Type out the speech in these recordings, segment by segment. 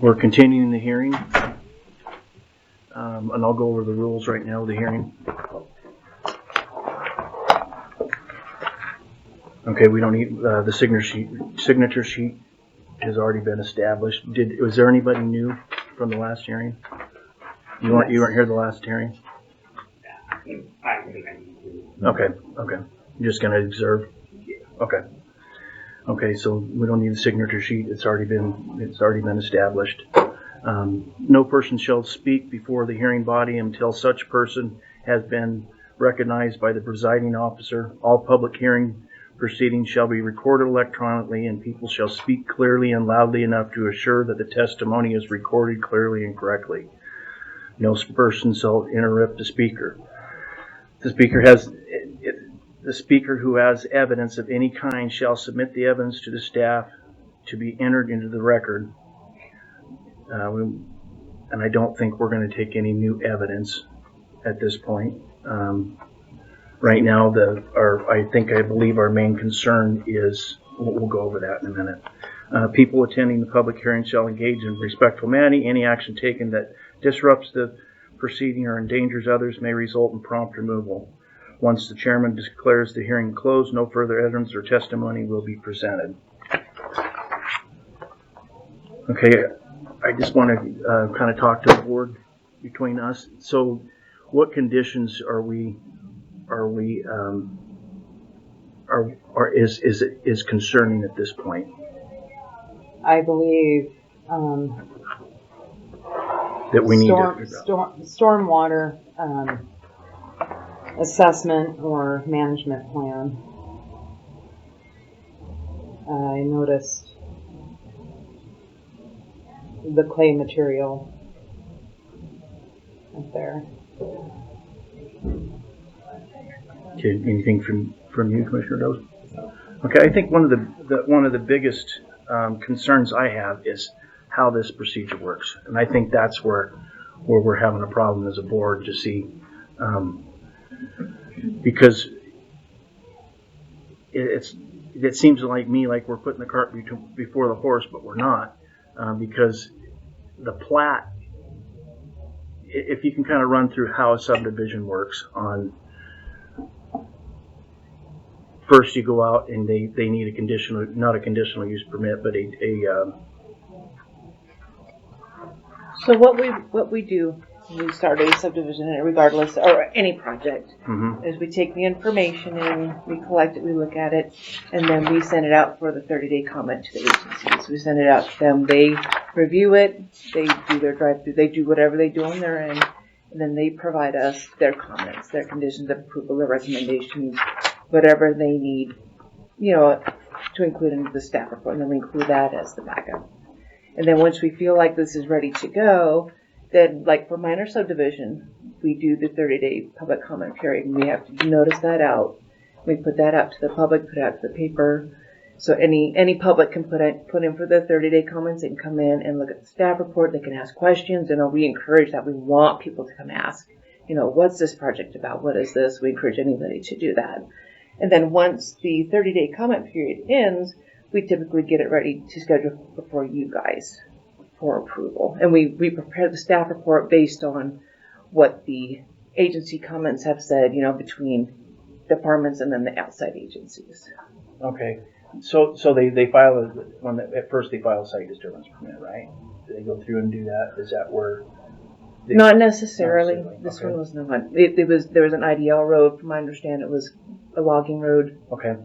We're continuing the hearing, and I'll go over the rules right now of the hearing. Okay, we don't need the signature sheet has already been established. Was there anybody new from the last hearing? You weren't here the last hearing? I don't think I need to. Okay. You're just gonna observe? Okay. Okay, so we don't need a signature sheet. It's already been established. No person shall speak before the hearing body until such person has been recognized by the presiding officer. All public hearing proceedings shall be recorded electronically, and people shall speak clearly and loudly enough to assure that the testimony is recorded clearly and correctly. No person shall interrupt the speaker. The speaker who has evidence of any kind shall submit the evidence to the staff to be entered into the record. And I don't think we're going to take any new evidence at this point. Right now, I believe our main concern is, we'll go over that in a minute. People attending the public hearing shall engage in respectful manner. Any action taken that disrupts the proceeding or endangers others may result in prompt removal. Once the chairman declares the hearing closed, no further evidence or testimony will be presented. Okay, I just want to kind of talk to the board between us. So, what conditions is concerning at this point? I believe that we need stormwater assessment or management plan. I noticed the clay material up there. Okay, anything from you, Commissioner Doze? Okay, I think one of the biggest concerns I have is how this procedure works, and I think that's where we're having a problem as a board to see, because it seems like we're putting the cart before the horse, but we're not, because the plat. If you can kind of run through how a subdivision works on. First, you go out and they need not a conditional use permit, but So what we do when we start a subdivision, regardless, or any project, is we take the information and we collect it, we look at it, and then we send it out for the 30-day comment to the agencies. We send it out to them. They review it. They do their drive-through. They do whatever they do on their end, and then they provide us their comments, their conditions of approval, their recommendations, whatever they need, to include into the staff report, and then we include that as the backup. And then once we feel like this is ready to go, then, like for minor subdivision, we do the 30-day public comment period, and we have to notice that out. We put that out to the public, put it out to the paper, so any public can put in for the 30-day comments. They can come in and look at the staff report. They can ask questions, and we encourage that. We want people to come ask, what's this project about? What is this? We encourage anybody to do that. And then once the 30-day comment period ends, we typically get it ready to schedule before you guys for approval. And we prepare the staff report based on what the agency comments have said, between departments and then the outside agencies. Okay. So they file at first they file a site disturbance permit, right? Do they go through and do that? Is that where? Not necessarily. This okay. one was not. There was an IDL road. From my understanding, it was a logging road. Okay.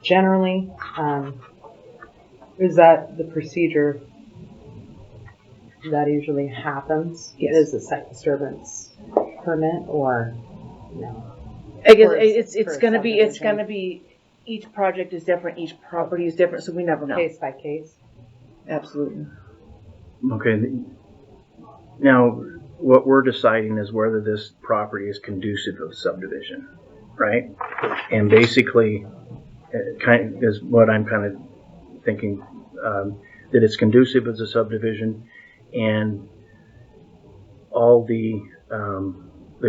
Generally, is that the procedure that usually happens? Yes. Is a site disturbance permit or no? I guess it's going to be each project is different, each property is different, so we never know. Case by case. Absolutely. Okay. Now, what we're deciding is whether this property is conducive of subdivision, right? And basically, kind of is what I'm kind of thinking, that it's conducive as a subdivision, and all the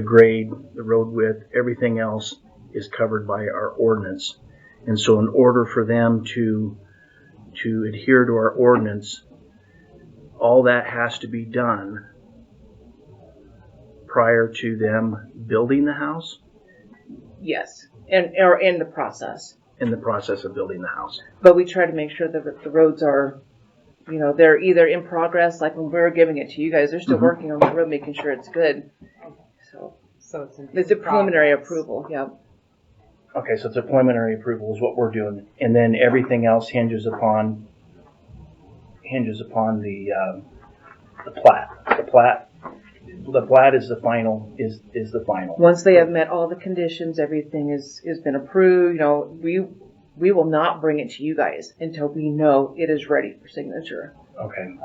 grade, the road width, everything else is covered by our ordinance. And so in order for them to adhere to our ordinance, all that has to be done prior to them building the house, Yes, or in the process. in the process of building the house. But we try to make sure that the roads are, they're either in progress, like when we're giving it to you guys, they're still working on the road, making sure it's good. So It's a preliminary progress. approval, yeah. Okay, so it's a preliminary approval is what we're doing, and then everything else hinges upon the plat. The plat is the final. Is the final. Once they have met all the conditions, everything has been approved. We will not bring it to you guys until we know it is ready for signature. Okay.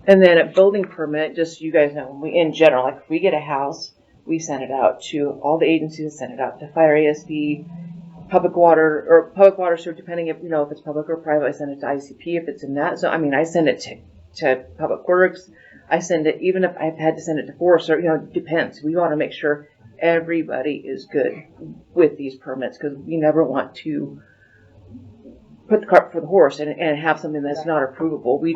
And then a building permit, just so you guys know, in general, like if we get a house, we send it out to all the agencies. Send it out to fire ASB, public water sewer, depending if if it's public or private. I send it to ICP if it's in that. So I send it to Public Works. I send it, even if I've had to send it to Forest, it depends. We want to make sure everybody is good with these permits, because we never want to put the cart before the horse and have something that's not approvable. We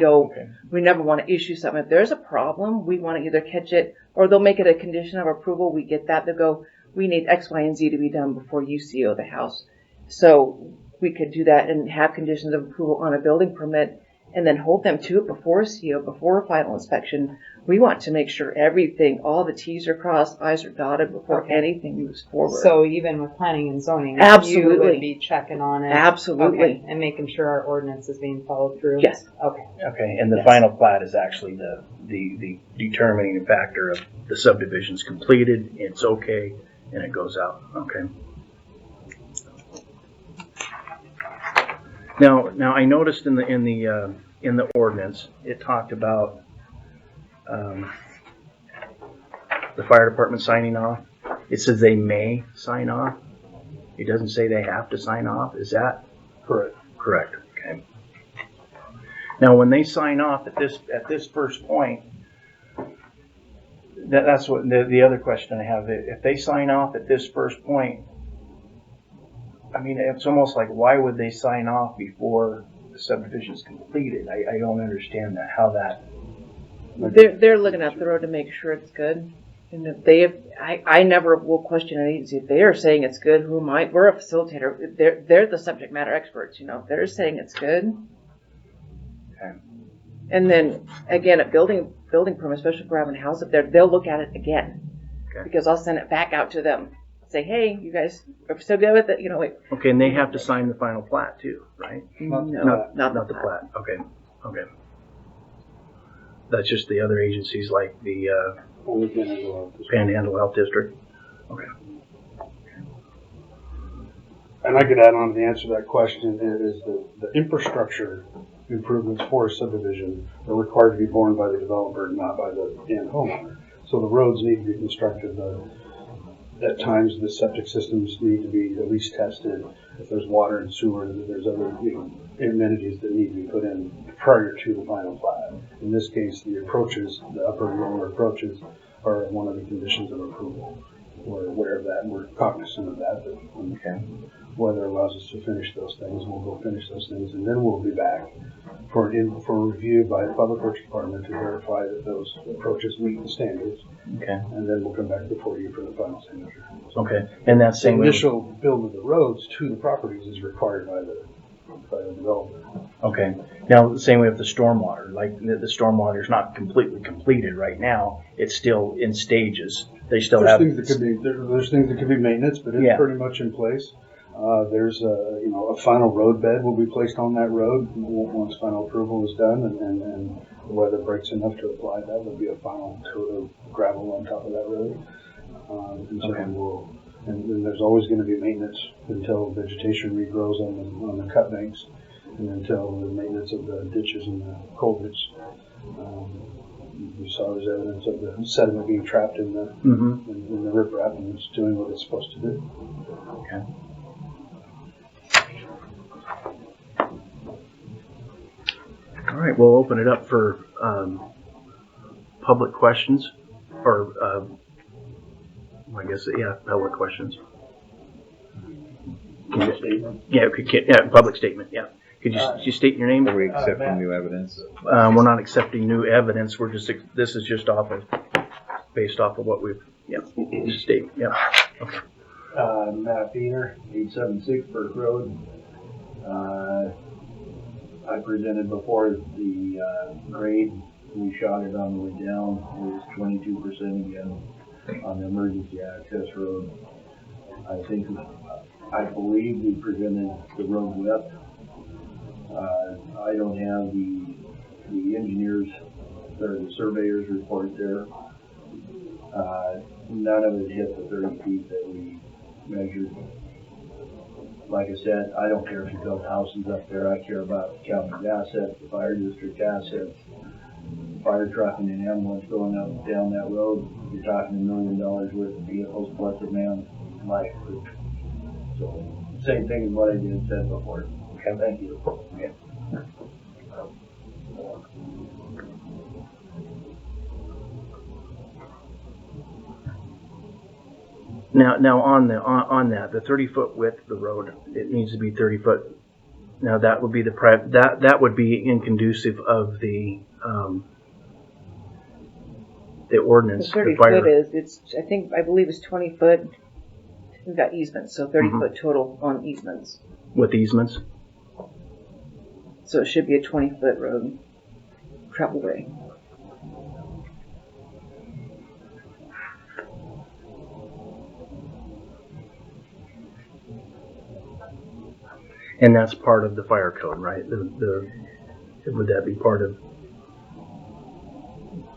never want to issue something. If there's a problem, we want to either catch it, or they'll make it a condition of approval. We get that. They'll go, we need X, Y, and Z to be done before you CO the house. So we could do that and have conditions of approval on a building permit, and then hold them to it before CO, before a final inspection. We want to make sure everything, all the T's are crossed, I's are dotted before anything moves forward. So even with planning and zoning, Absolutely. you would be checking on it. Absolutely. Okay, and making sure our ordinance is being followed through. Yes. Okay. Okay, and the final plat is actually the determining factor of the subdivision's completed, it's okay, and it goes out. Okay. Now I noticed in the ordinance it talked about the fire department signing off. It says they may sign off. It doesn't say they have to sign off. Is that correct? Correct. Okay. Now, when they sign off at this first point, that's what the other question I have. If they sign off at this first point, it's almost like, why would they sign off before the subdivision is completed? I don't understand that. How that? They're looking at the road to make sure it's good. And if I never will question an agency. If they are saying it's good, who am I? We're a facilitator. They're the subject matter experts. If they're saying it's good. Okay. And then again, at building permit, especially if we're having a house up there, they'll look at it again. Okay. Because I'll send it back out to them. Say, hey, you guys are still good with it? Wait. Okay, and they have to sign the final plat too, right? No, not the plat. Okay. That's just the other agencies, like the Panhandle Health District. Okay. And I could add on to the answer to that question is the infrastructure improvements for a subdivision are required to be borne by the developer, not by the end homeowner. So the roads need to be constructed. At times, the septic systems need to be at least tested. If there's water and sewer, there's other amenities that need to be put in prior to the final plat. In this case, the approaches, the upper and lower approaches, are one of the conditions of approval. We're aware of that, and we're cognizant of that. But weather allows us to finish those things, we'll go finish those things, and then we'll be back for review by the Public Works Department to verify that those approaches meet the standards. Okay. And then we'll come back before you for the final signature. Okay. And that same the initial build of the roads to the properties is required by the developer. Okay. Now, the same way with the stormwater. Like the stormwater is not completely completed right now. It's still in stages. They still there's have things that could be there's things that could be maintenance, but it's pretty much in place. There's a final road bed will be placed on that road once final approval is done, and the weather breaks enough to apply. That would be a final coat of gravel on top of that road. And then there's always going to be maintenance until vegetation regrows on the cut banks, and until the maintenance of the ditches and the culverts. We saw there's evidence of the sediment being trapped in the in the riprap, and it's doing what it's supposed to do. Okay. All right, we'll open it up for public questions, or I guess, yeah, public questions. Yeah, public statement, yeah. Could you state your name? Are we accepting new evidence? We're not accepting new evidence, we're just, this is just based off of what we've, just state, Okay. Matt Feener, 876 Burke Road. I presented before the grade. We shot it on the way down. It was 22% again on the emergency access road. I believe we presented the road width. I don't have the engineers or the surveyor's report there. None of it hit the 30 feet that we measured. Like I said, I don't care if you build houses up there. I care about the county's assets, the fire district assets, fire truck and an ambulance going up down that road. You're talking $1 million worth of vehicles plus a man's life. So same thing as what I said before. Okay, thank you. Okay. Now on that, the 30-foot width of the road, it needs to be 30 foot. Now that would be that would be inconducive of the ordinance. The 30 foot is, I believe it's 20 foot. We've got easements, so 30 foot total on easements. With easements? So it should be a 20 foot road, travelway. And that's part of the fire code, right? Would that be part of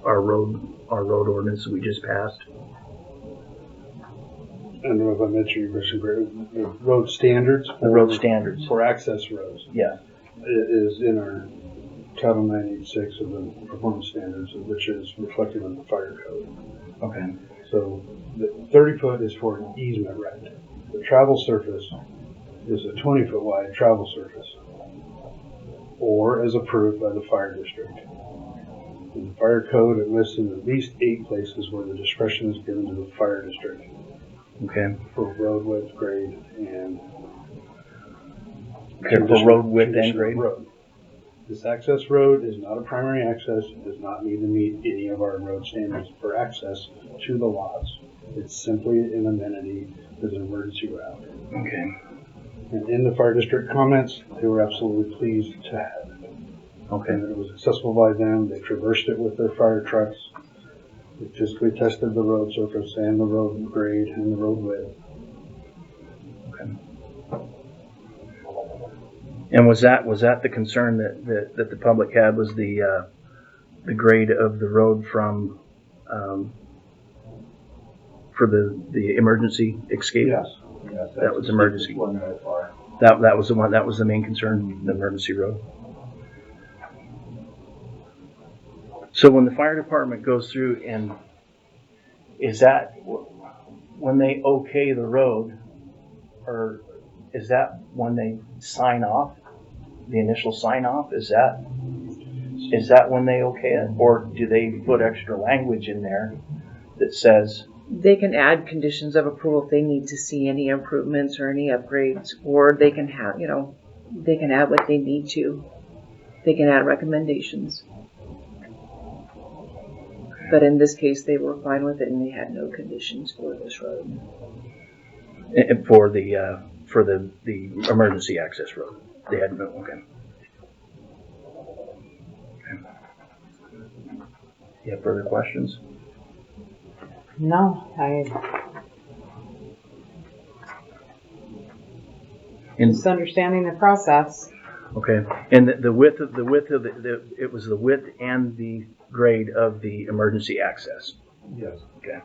our road ordinance that we just passed? I don't know if I mentioned your question, but the road standards. The road standards. For access roads. Yeah. Is in our Title 986 of the performance standards, which is reflected in the fire code. Okay. So the 30 foot is for an easement right. The travel surface is a 20 foot wide travel surface, or as approved by the fire district. In the fire code, it lists in at least 8 places where the discretion is given to the fire district. Okay. For road width, grade, and for road width and grade. Road. This access road is not a primary access. It does not need to meet any of our road standards for access to the lots. It's simply an amenity as an emergency route. Okay. And in the fire district comments, they were absolutely pleased to have it. Okay. And it was accessible by them. They traversed it with their fire trucks. They physically tested the road surface and the road grade and the road width. Okay. And was that the concern that the public had, was the grade of the road from for the emergency escape? Yes. That was emergency. One by far. That was the one. That was the main concern. The emergency road. So when the fire department goes through, and is that when they okay the road, or is that when they sign off, the initial sign off? Is that when they okay it, or do they put extra language in there that says They can add conditions of approval if they need to see any improvements or any upgrades, or they can have, they can add what they need to. They can add recommendations. But in this case, they were fine with it, and they had no conditions for this road. for the emergency access road? They had no. Okay. You have further questions? No, just understanding the process. Okay, and the width of it was the width and the grade of the emergency access. Yes. Okay.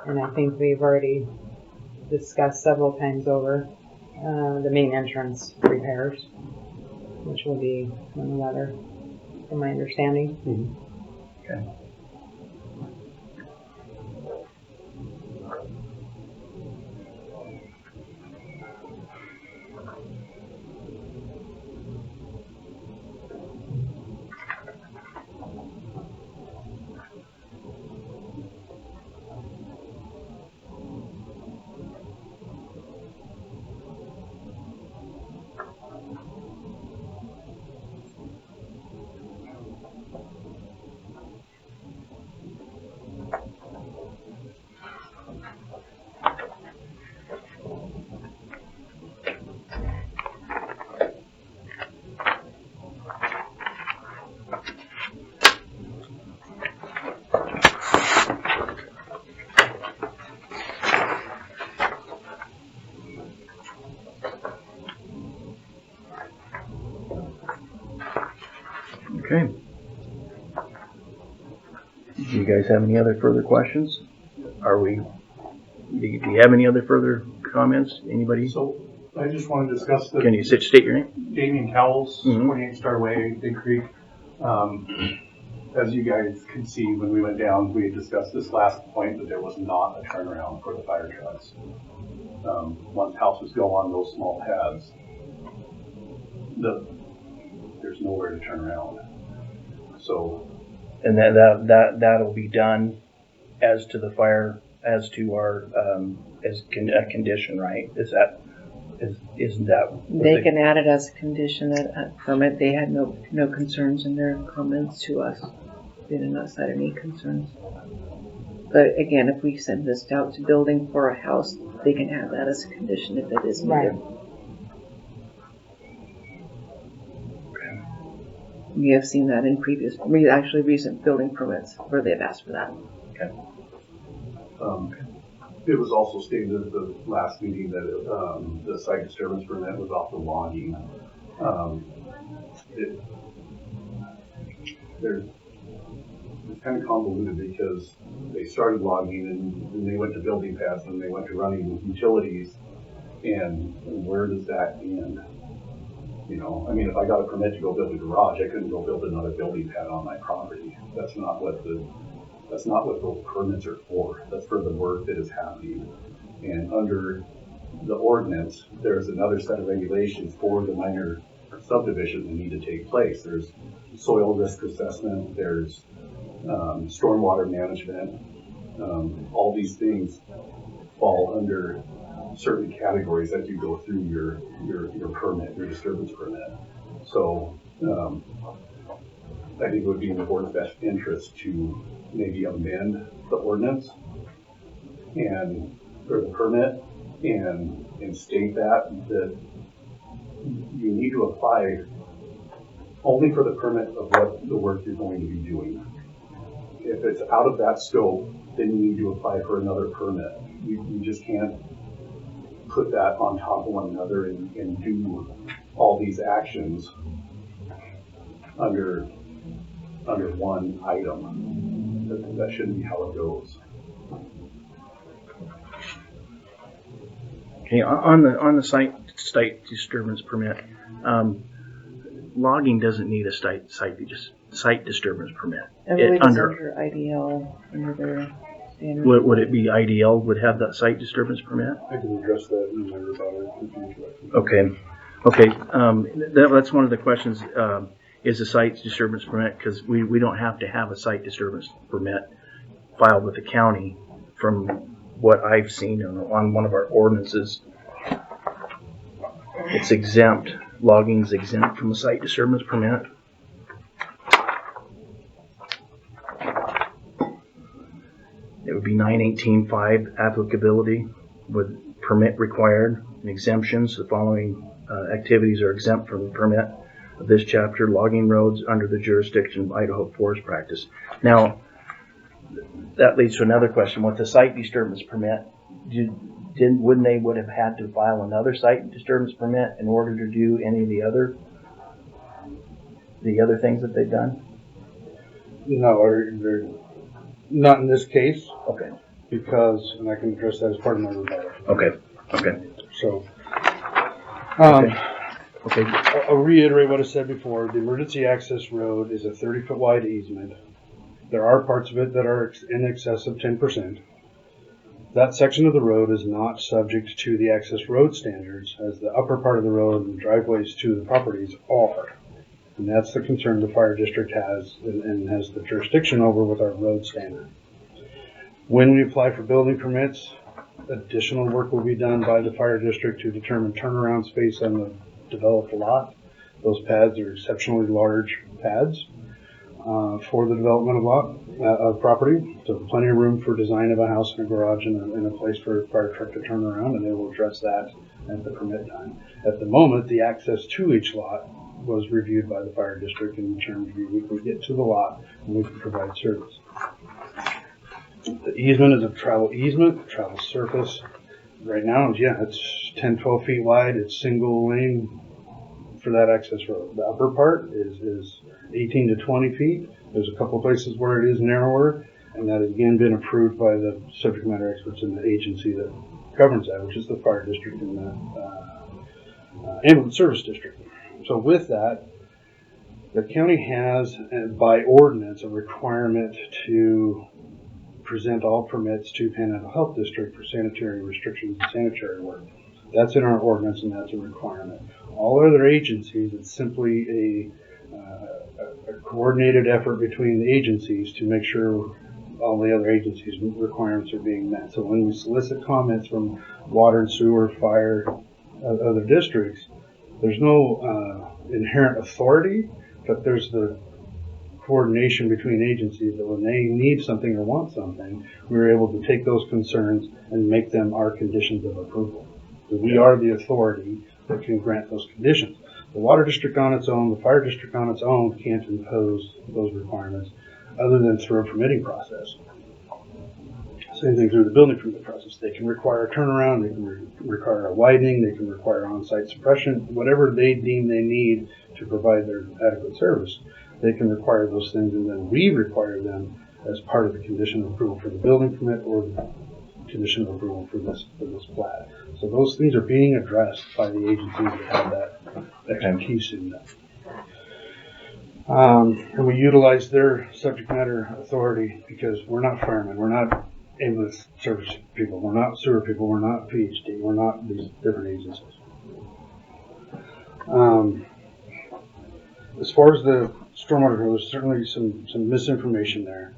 And I think we've already discussed several times over the main entrance repairs, which will be in the letter, from my understanding. Okay. Okay. Do you guys have any other further questions? Do you have any other further comments? Anybody? So I just want to discuss the Can you state your name? Damien Cowles, Mhm. 28 Star Way, Big Creek. As you guys can see, when we went down, we had discussed this last point that there was not a turnaround for the fire trucks. Once houses go on those small pads, there's nowhere to turn around. So, And that'll be done as to the fire, as to our, a condition, right? Isn't that? what They can add it as a condition that permit. They had no concerns in their comments to us. They did not cite any concerns. But again, if we send this out to building for a house, they can have that as a condition if it is needed. Right. We have seen that in recent building permits where they've asked for that. it was also stated at the last meeting that the site disturbance permit was off the logging. It's kind of convoluted because they started logging and then they went to building pads and they went to running utilities. And where does that end? You know, I mean, if I got a permit to go build a garage, I couldn't go build another building pad on my property. That's not what those permits are for. That's for the work that is happening. And under the ordinance, there's another set of regulations for the minor subdivision that need to take place. There's soil risk assessment, there's stormwater management. All these things fall under certain categories as you go through your permit, your disturbance permit. So I think it would be in the board's best interest to maybe amend the ordinance and or the permit and state that you need to apply only for the permit of what the work you're going to be doing. If it's out of that scope, then you need to apply for another permit. You just can't put that on top of one another and do all these actions under one item. That shouldn't be how it goes. Okay, on the site disturbance permit, logging doesn't need a site disturbance permit. I believe it's under IDL, under their standards. Would it be IDL would have that site disturbance permit? I can address that in my rebuttal. Okay. That's one of the questions. Is a site disturbance permit, because we don't have to have a site disturbance permit filed with the county. From what I've seen on one of our ordinances, it's exempt. Logging's exempt from a site disturbance permit. It would be 918.5 applicability with permit required and exemptions. The following activities are exempt from the permit of this chapter: logging roads under the jurisdiction of Idaho Forest Practice. Now, that leads to another question. With the site disturbance permit, wouldn't they would have had to file another site disturbance permit in order to do any of the other things that they've done? No, they're not in this case. Okay. Because, and I can address that as part of my rebuttal. Okay. So, Okay, I'll reiterate what I said before. The emergency access road is a 30-foot wide easement. There are parts of it that are in excess of 10%. That section of the road is not subject to the access road standards, as the upper part of the road and driveways to the properties are. And that's the concern the fire district has and has the jurisdiction over with our road standard. When we apply for building permits, additional work will be done by the fire district to determine turnaround space on the developed lot. Those pads are exceptionally large pads for the development of property. So plenty of room for design of a house and a garage and a place for a fire truck to turn around, and they will address that at the permit time. At the moment, the access to each lot was reviewed by the fire district and determined we could get to the lot and we could provide service. The easement is a travel easement, travel surface. Right now, it's 10, 12 feet wide. It's single lane for that access road. The upper part is 18 to 20 feet. There's a couple places where it is narrower, and that has again been approved by the subject matter experts in the agency that governs that, which is the fire district and the ambulance service district. So with that, the county has, by ordinance, a requirement to present all permits to Panhandle Health District for sanitary restrictions and sanitary work. That's in our ordinance, and that's a requirement. All other agencies, it's simply a coordinated effort between the agencies to make sure all the other agencies' requirements are being met. So when we solicit comments from water and sewer, fire, other districts, there's no inherent authority, but there's the coordination between agencies that when they need something or want something, we're able to take those concerns and make them our conditions of approval. So we are the authority that can grant those conditions. The water district on its own, the fire district on its own can't impose those requirements other than through a permitting process. Same thing through the building permit process. They can require a turnaround, they can require a widening, they can require on-site suppression, whatever they deem they need to provide their adequate service. They can require those things, and then we require them as part of the condition of approval for the building permit or the condition of approval for this plat. So those things are being addressed by the agencies that have that expertise in that. And we utilize their subject matter authority because we're not firemen, we're not ambulance service people, we're not sewer people, we're not PhD, we're not these different agencies. As far as the stormwater goes, there's certainly some misinformation there.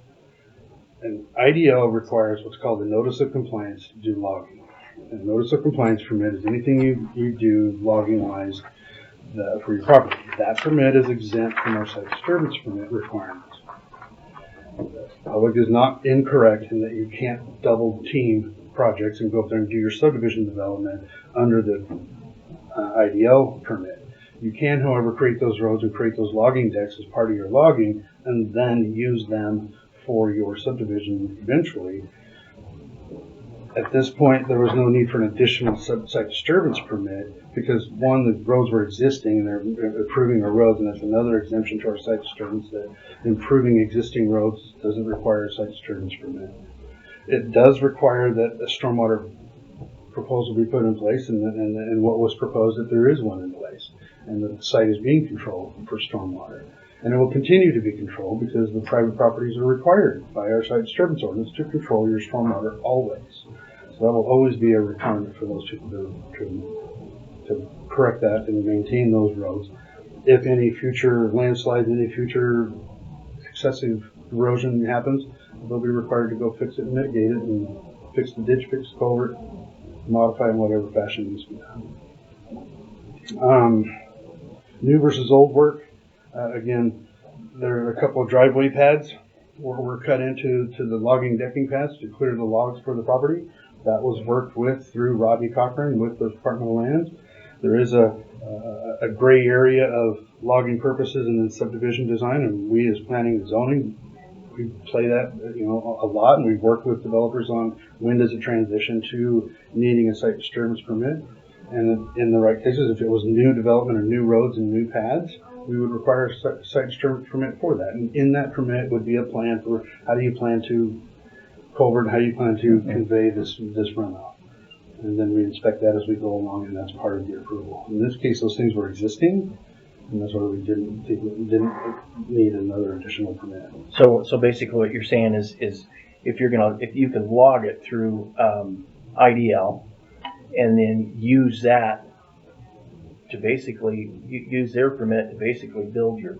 And IDL requires what's called a notice of compliance to do logging. And a notice of compliance permit is anything you do logging wise for your property. That permit is exempt from our site disturbance permit requirements. The public is not incorrect in that you can't double team projects and go up there and do your subdivision development under the IDL permit. You can, however, create those roads and create those logging decks as part of your logging and then use them for your subdivision eventually. At this point, there was no need for an additional site disturbance permit because, one, the roads were existing and they're improving our roads, and that's another exemption to our site disturbance, that improving existing roads doesn't require a site disturbance permit. It does require that a stormwater proposal be put in place, and what was proposed, that there is one in place, and that the site is being controlled for stormwater. And it will continue to be controlled because the private properties are required by our site disturbance ordinance to control your stormwater always. So that will always be a requirement for those people to correct that and maintain those roads. If any future landslides, any future excessive erosion happens, they'll be required to go fix it and mitigate it and fix the ditch, fix the culvert, modify in whatever fashion needs to be done. New versus old work. Again, there are a couple of driveway pads were cut into the logging decking pads to clear the logs for the property. That was worked with through Rodney Cochran with the Department of Lands. There is a gray area of logging purposes and then subdivision design, and we as planning and zoning, we play that a lot, and we've worked with developers on when does it transition to needing a site disturbance permit. And in the right cases, if it was new development or new roads and new pads, we would require a site disturbance permit for that. And in that permit would be a plan for how do you plan to culvert, how do you plan to convey this runoff. and then we inspect that as we go along, and that's part of the approval. In this case, those things were existing, and that's why we didn't need another additional permit. So basically what you're saying is if you can log it through, IDL and then use that to basically, use their permit to basically build your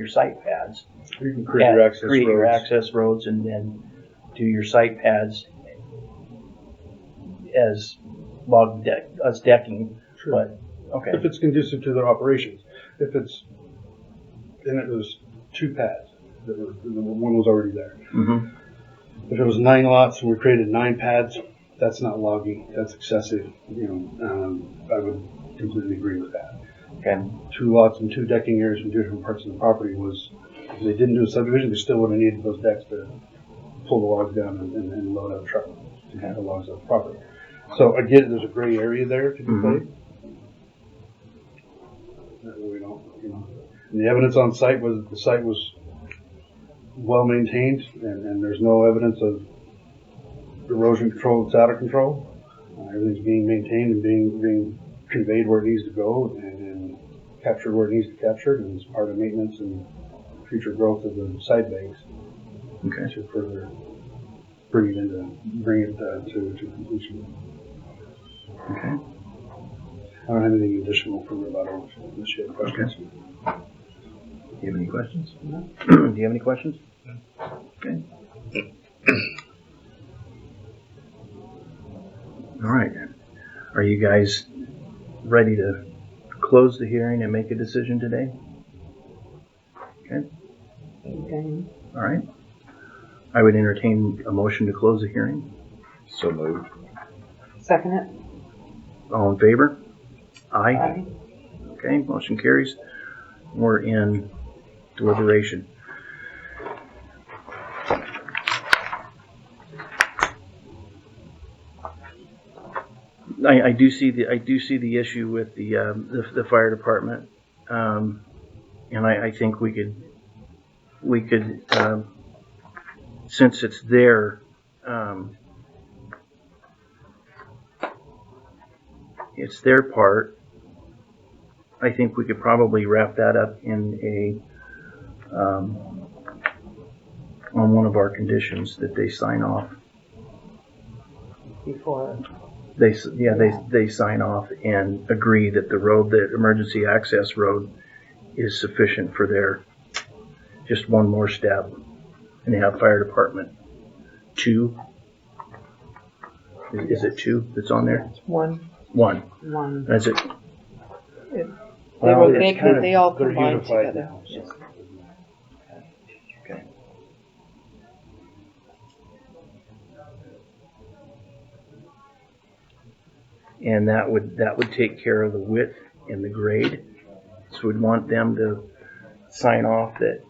site pads. You can create your access roads and then do your site pads as as decking, Sure. but, okay. If it's conducive to their operations. If it's, and it was 2 pads, one was already there. Mm-hmm. If it was 9 lots and we created 9 pads, that's not logging, that's excessive, I would completely agree with that. Okay. 2 lots and 2 decking areas from different parts of the property was, if they didn't do a subdivision, they still would have needed those decks to pull the logs down and load up a truck to get the logs off the property. So again, there's a gray area there to be played. That way we don't, and the evidence on site was the site was well maintained, and there's no evidence of erosion control that's out of control. Everything's being maintained and being conveyed where it needs to go and captured where it needs to be captured, and it's part of maintenance and future growth of the side banks. Okay. To further bring it to completion. Okay. I don't have anything additional for rebuttal unless you have questions. Okay. Do you have any questions? No. Do you have any questions? Okay. All right. Are you guys ready to close the hearing and make a decision today? Okay. Okay. All right. I would entertain a motion to close the hearing. So moved. Second it? All in favor? Aye. Aye. Okay, motion carries. We're in deliberation. I do see the issue with the fire department, and I think we could since it's their part. I think we could probably wrap that up in on one of our conditions that they sign off. Before. They sign off and agree that the emergency access road is sufficient for their, just one more step. And they have fire department 2. Is it 2 that's on there? One. 1. That's it. They all they're combine unified together. now, so. Okay. And that would take care of the width and the grade. So we'd want them to sign off that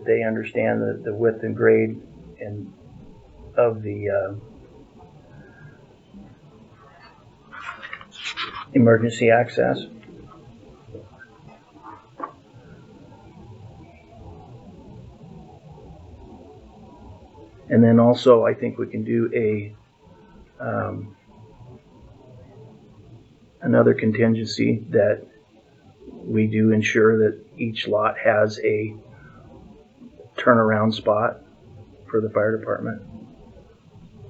they understand the width and grade and of the emergency access. And then also, I think we can do another contingency that we do ensure that each lot has a turnaround spot for the fire department.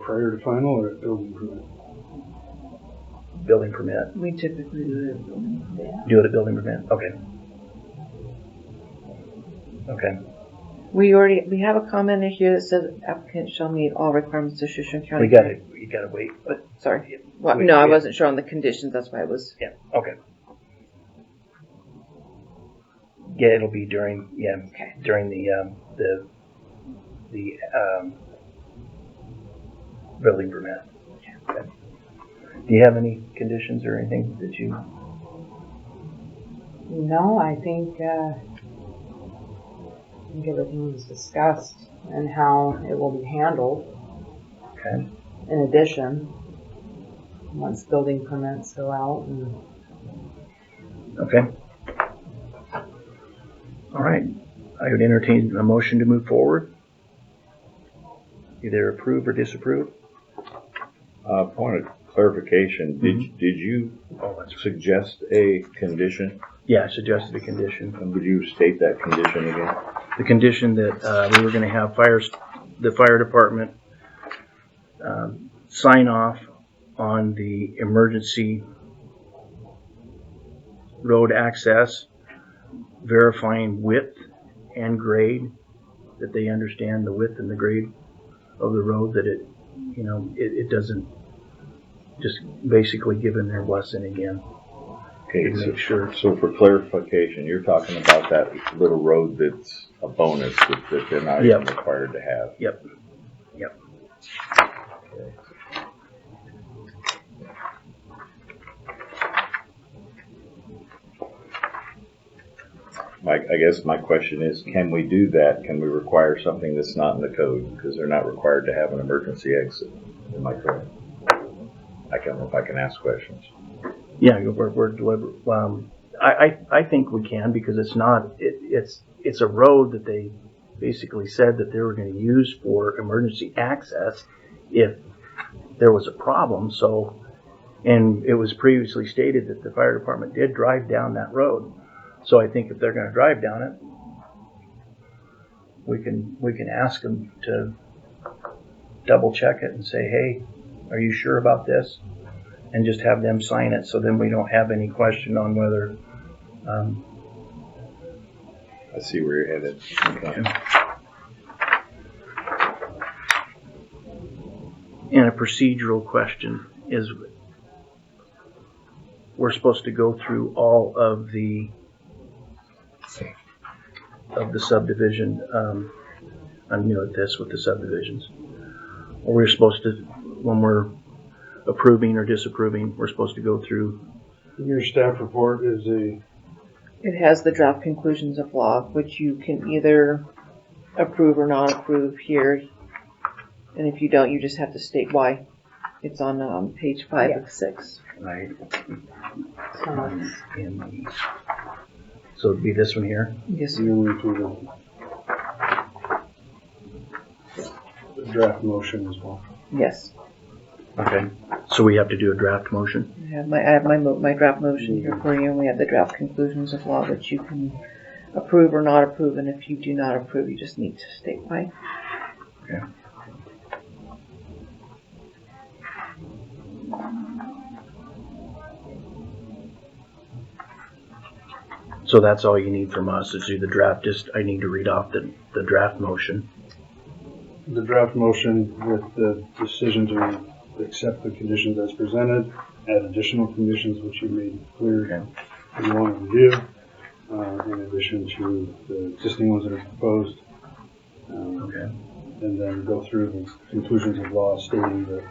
Prior to final or building permit? Building permit. We typically do it. Do it at building permit? Okay. Okay. We have a comment in here that says applicant shall meet all requirements of Shoshone County. You gotta wait, but Sorry. Well, Wait, no, I yeah. wasn't sure on the conditions. That's why I was. yeah, okay. Yeah, it'll be during during the building permit. Okay. Do you have any conditions or anything that you? No, I think everything was discussed and how it will be handled. Okay. In addition, once building permits go out and Okay. All right. I would entertain a motion to move forward. Either approve or disapprove. Point of clarification, did you Oh, that's right. suggest a condition? Yeah, I suggested a condition. And would you state that condition again? The condition that we were going to have the fire department sign off on the emergency road access, verifying width and grade, that they understand the width and the grade of the road, that it doesn't just basically giving their blessing again. Okay, To make sure. So for clarification, you're talking about that little road that's a bonus that they're not even required to have. Yep. Okay. I guess my question is, can we do that? Can we require something that's not in the code? Because they're not required to have an emergency exit. Am I correct? I don't know if I can ask questions. Yeah, we're deliberate. I think we can, because it's not. It's a road that they basically said that they were going to use for emergency access if there was a problem. So, and it was previously stated that the fire department did drive down that road. So I think if they're going to drive down it, we can ask them to double check it and say, hey, are you sure about this? And just have them sign it, so then we don't have any question on whether. I see where you're headed. Okay. And a procedural question is, we're supposed to go through all of the subdivision. I'm new at this with the subdivisions. Or we're supposed to, when we're approving or disapproving, we're supposed to go through. Your staff report is It has the draft conclusions of law, which you can either approve or not approve here. And if you don't, you just have to state why. It's on page 5 of 6. Right. So it'd be this one here. Yes, sir. the draft motion as well. Yes. Okay. So we have to do a draft motion. I have my draft motion here for you, and we have the draft conclusions of law that you can approve or not approve. And if you do not approve, you just need to state why. Okay. So that's all you need from us, is do the draft. Just I need to read off the draft motion. The draft motion with the decision to accept the conditions as presented, add additional conditions which you made clear you want to review, in addition to the existing ones that are proposed. Okay. And then go through the conclusions of law stating that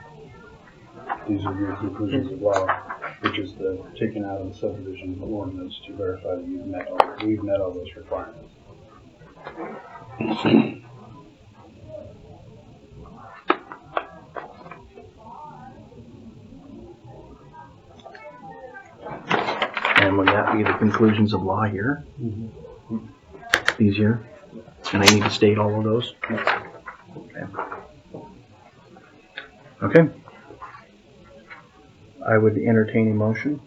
these are your conclusions of law, which is the taken out of the subdivision ordinance to verify that we've met all those requirements. And would that be the conclusions of law here? These here? And I need to state all of those? Okay. I would entertain a motion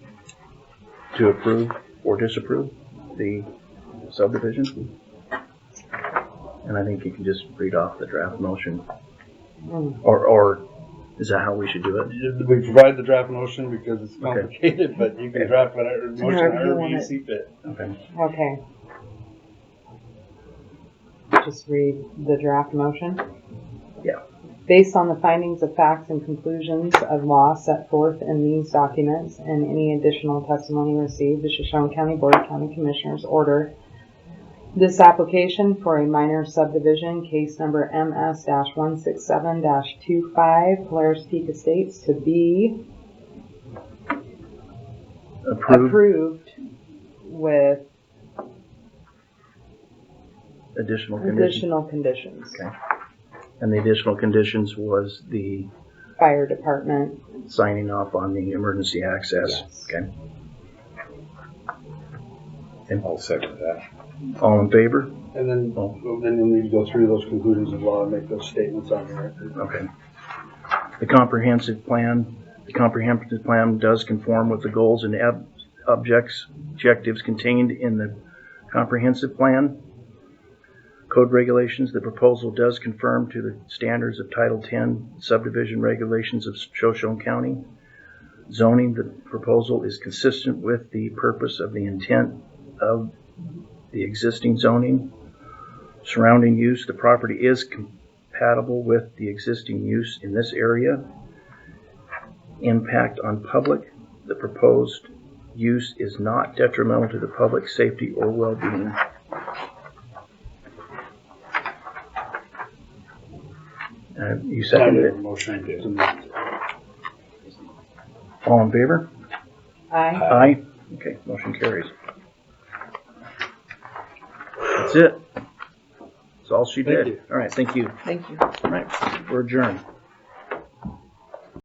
to approve or disapprove the subdivision. And I think you can just read off the draft motion. Or is that how we should do it? We provide the draft motion because it's complicated, but you can draft whatever motion however you see fit. Okay. Okay. Just read the draft motion. Yeah. Based on the findings of facts and conclusions of law set forth in these documents and any additional testimony received, the Shoshone County Board of County Commissioners order this application for a minor subdivision, case number MS-167-25, Polaris Peak Estates, to be approved with additional conditions. Okay. And the additional conditions was the fire department signing off on the emergency access. Yes. Okay. I'll second that. All in favor? And then you'll need to go through those conclusions of law and make those statements on the record. Okay. The comprehensive plan The comprehensive plan does conform with the goals and objectives contained in the comprehensive plan. Code regulations, the proposal does conform to the standards of Title 10 subdivision regulations of Shoshone County. Zoning, the proposal is consistent with the purpose of the intent of the existing zoning. Surrounding use, the property is compatible with the existing use in this area. Impact on public, the proposed use is not detrimental to the public safety or well-being. You seconded it. Motion to amend. All in favor? Aye. Aye. Okay, motion carries. That's it. That's all she Thank did. you. All right, thank you. Thank you. All right, we're adjourned.